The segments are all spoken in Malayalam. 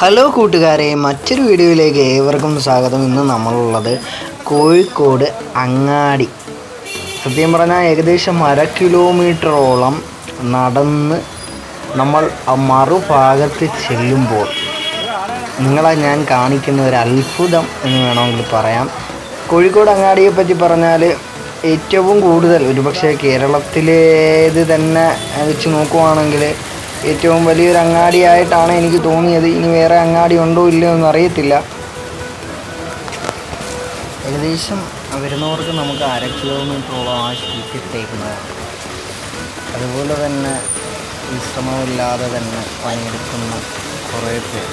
ഹലോ കൂട്ടുകാരെ, മറ്റൊരു വീഡിയോയിലേക്ക് ഏവർക്കും സ്വാഗതം. ഇന്ന് നമ്മളുള്ളത് കോഴിക്കോട് അങ്ങാടി. സത്യം പറഞ്ഞാൽ ഏകദേശം 1/2 കിലോമീറ്ററോളം നടന്ന് നമ്മൾ ആ മറുഭാഗത്ത് ചെല്ലുമ്പോൾ നിങ്ങളെ ഞാൻ കാണിക്കുന്ന ഒരു അത്ഭുതം എന്ന് വേണമെങ്കിൽ പറയാം. കോഴിക്കോട് അങ്ങാടിയെ പറ്റി പറഞ്ഞാൽ ഏറ്റവും കൂടുതൽ ഒരുപക്ഷെ കേരളത്തിലേത് തന്നെ വെച്ച് നോക്കുവാണെങ്കിൽ ഏറ്റവും വലിയൊരു അങ്ങാടിയായിട്ടാണ് എനിക്ക് തോന്നിയത്. ഇനി വേറെ അങ്ങാടി ഉണ്ടോ ഇല്ലയോ എന്ന് അറിയത്തില്ല. ഏകദേശം വരുന്നവർക്ക് നമുക്ക് 1/2 കിലോമീറ്ററോളം ആ ഷീറ്റിട്ടേക്കുന്നതാണ്. അതുപോലെ തന്നെ വിശ്രമമില്ലാതെ തന്നെ പണിയെടുക്കുന്ന കുറേ പേർ,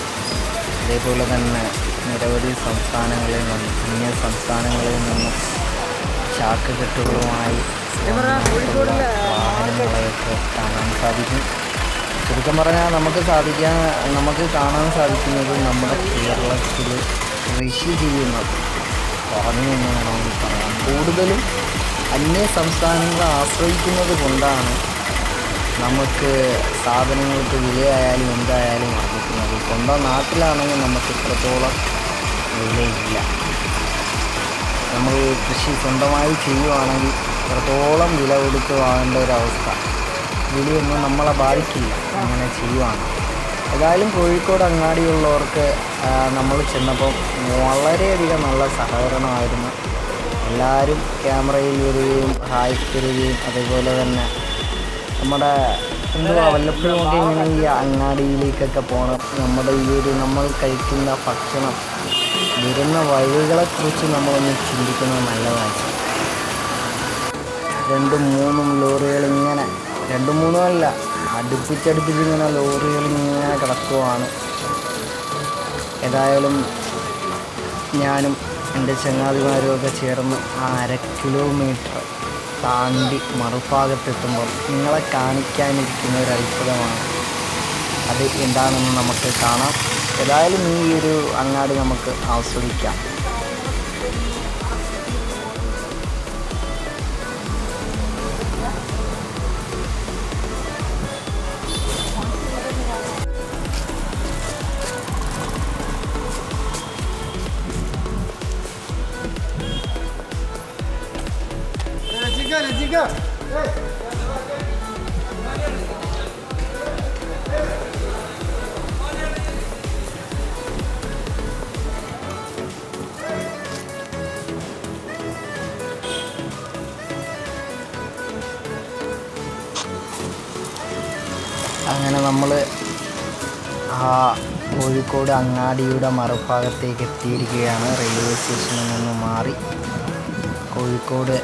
അതേപോലെ തന്നെ നിരവധി സംസ്ഥാനങ്ങളിൽ നിന്നും അന്യ സംസ്ഥാനങ്ങളിൽ നിന്നും ചാക്കുകെട്ടുകളുമായി വാഹനങ്ങളെയൊക്കെ കാണാൻ സാധിക്കും. ചുരുക്കം പറഞ്ഞാൽ നമുക്ക് കാണാൻ സാധിക്കുന്നത് നമ്മുടെ കേരളത്തിൽ കൃഷി ചെയ്യുന്നത് കുറഞ്ഞു എന്ന് വേണമെങ്കിൽ പറയാം. കൂടുതലും അന്യ സംസ്ഥാനങ്ങളെ ആശ്രയിക്കുന്നത് കൊണ്ടാണ് നമുക്ക് സാധനങ്ങൾക്ക് വിലയായാലും എന്തായാലും വർദ്ധിക്കുന്നത്. സ്വന്തം നാട്ടിലാണെങ്കിൽ നമുക്ക് ഇത്രത്തോളം വിലയില്ല. നമ്മൾ കൃഷി സ്വന്തമായി ചെയ്യുവാണെങ്കിൽ ഇത്രത്തോളം വില കൊടുത്ത് വാങ്ങേണ്ട ഒരവസ്ഥ, വിലയൊന്നും നമ്മളെ ബാധിക്കില്ല അങ്ങനെ ചെയ്യുവാണ്. ഏതായാലും കോഴിക്കോട് അങ്ങാടിയുള്ളവർക്ക് നമ്മൾ ചെന്നപ്പം വളരെയധികം നല്ല സഹകരണമായിരുന്നു. എല്ലാവരും ക്യാമറയിൽ വരികയും ഹായ് തരികയും അതേപോലെ തന്നെ നമ്മുടെ വല്ലപ്പോഴും ഒക്കെ ഇങ്ങനെ ഈ അങ്ങാടിയിലേക്കൊക്കെ പോകണം. നമ്മുടെ നമ്മൾ കഴിക്കുന്ന ഭക്ഷണം വരുന്ന വഴികളെക്കുറിച്ച് നമ്മളൊന്ന് ചിന്തിക്കുന്നത് നല്ലതാണ്. 2-3 ലോറികൾ ഇങ്ങനെ, 2-3 അല്ല, അടുപ്പിച്ചടുപ്പിച്ചിങ്ങനെ ലോറികൾ ഇങ്ങനെ കിടക്കുവാണ്. ഏതായാലും ഞാനും എൻ്റെ ചങ്ങാതിമാരുമൊക്കെ ചേർന്ന് ആ 1/2 കിലോമീറ്റർ താണ്ടി മറുഭാഗത്തെത്തുമ്പോൾ നിങ്ങളെ കാണിക്കാനിരിക്കുന്ന ഒരു അത്ഭുതമാണ്. അത് എന്താണെന്ന് നമുക്ക് കാണാം. ഏതായാലും ഈ ഒരു അങ്ങാടി നമുക്ക് ആസ്വദിക്കാം. അങ്ങനെ നമ്മൾ ആ കോഴിക്കോട് അങ്ങാടിയുടെ മറുഭാഗത്തേക്ക് എത്തിയിരിക്കുകയാണ്. റെയിൽവേ സ്റ്റേഷനിൽ നിന്ന് മാറി കോഴിക്കോട്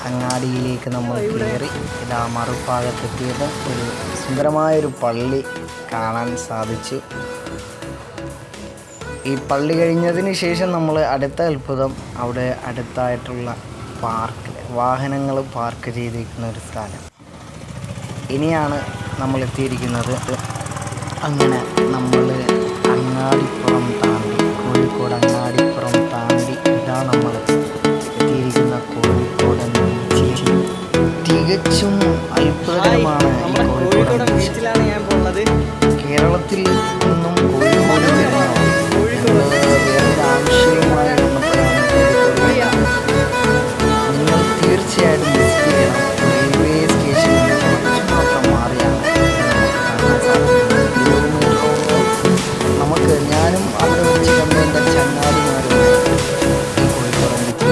അങ്ങാടിയിലേക്ക് നമ്മൾ കയറി ഇതാ മറുഭാഗത്തെത്തിയപ്പോൾ ഒരു സുന്ദരമായൊരു പള്ളി കാണാൻ സാധിച്ചു. ഈ പള്ളി കഴിഞ്ഞതിന് ശേഷം നമ്മൾ അടുത്ത അത്ഭുതം, അവിടെ അടുത്തായിട്ടുള്ള വാഹനങ്ങൾ പാർക്ക് ചെയ്തിരിക്കുന്ന ഒരു സ്ഥലം. ഇനിയാണ് നമ്മൾ എത്തിയിരിക്കുന്നത്. അങ്ങനെ നമ്മൾ അങ്ങാടിപ്പുറം താണ്ടി, കോഴിക്കോട് അങ്ങാടിപ്പുറം താണ്ടി ഇതാ നമ്മൾ എത്തിയിരിക്കുന്ന കോഴിക്കോട് ബീച്ചിൽ. തികച്ചും അത്ഭുതകരമാണ് ഈ കോഴിക്കോട് ബീച്ചിലാണ് ഞാൻ പോകുന്നത്. കേരളത്തിൽ നിന്നും കോഴിക്കോട് വേറൊരു ആവശ്യമായ നിങ്ങൾ തീർച്ചയായിട്ടും വിസിറ്റ് ചെയ്യണം. റെയിൽവേ സ്റ്റേഷനിൽ മാത്രം മാറിയാണ് നമുക്ക് ഞാനും അവിടെ വെച്ച് കണ്ട എൻ്റെ ചങ്ങാതിമാരും ഈ കോഴിക്കോട് ബീച്ചിൽ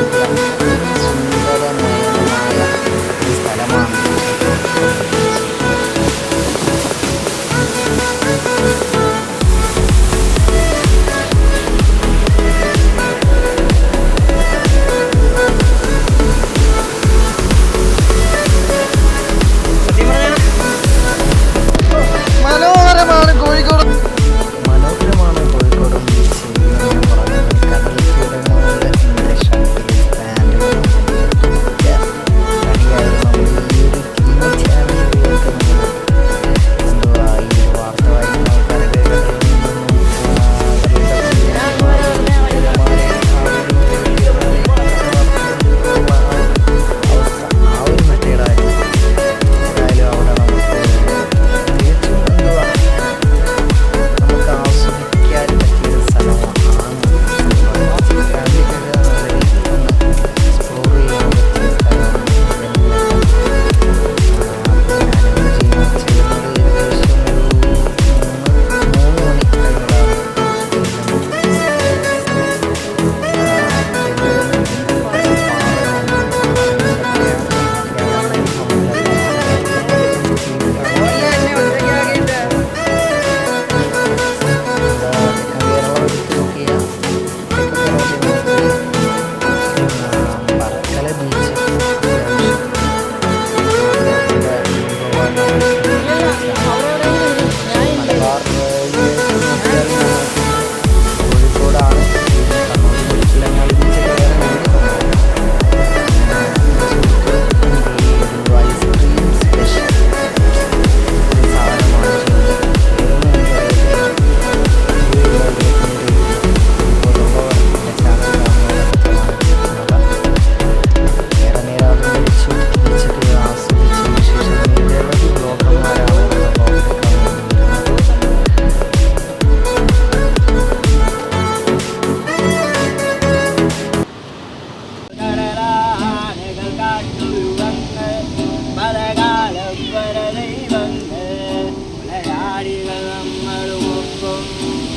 സുന്ദരമയമായ ഒരു സ്ഥലമാണ്. മനോഹരമാണ് കോഴിക്കോട് ബീച്ച്.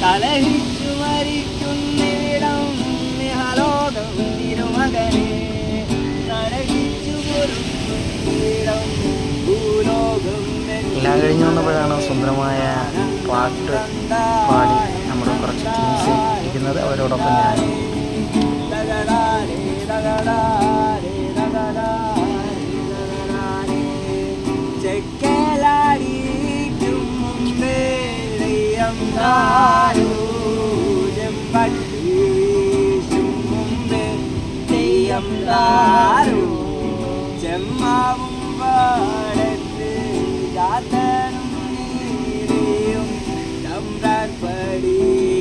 കലഹിച്ചു മരിക്കുന്നിവിടം നിഹലോകം തിരുമകനെ കലഹിച്ചു പൊരുക്കുന്നിവിടം ഭൂലോകം. എല്ലാം കഴിഞ്ഞു വന്നപ്പോഴാണ് സുന്ദരമായ പാട്ട് പാടി നമ്മുടെ കുറച്ച് ടീംസ് ഇരിക്കുന്നത്. അവരോടൊപ്പം ഞാൻ ചെക്കലാടിക്കും മുമ്പേ ദൈവം താരൂ ചെമ്പട്ടി വീശും മുമ്പേ ദൈവം താരൂ ചെമ്മാവും പാടത്ത് ചാത്തനും നീതിയും തമ്പ്രാൻ പഠിക്കച്ചെന്നേ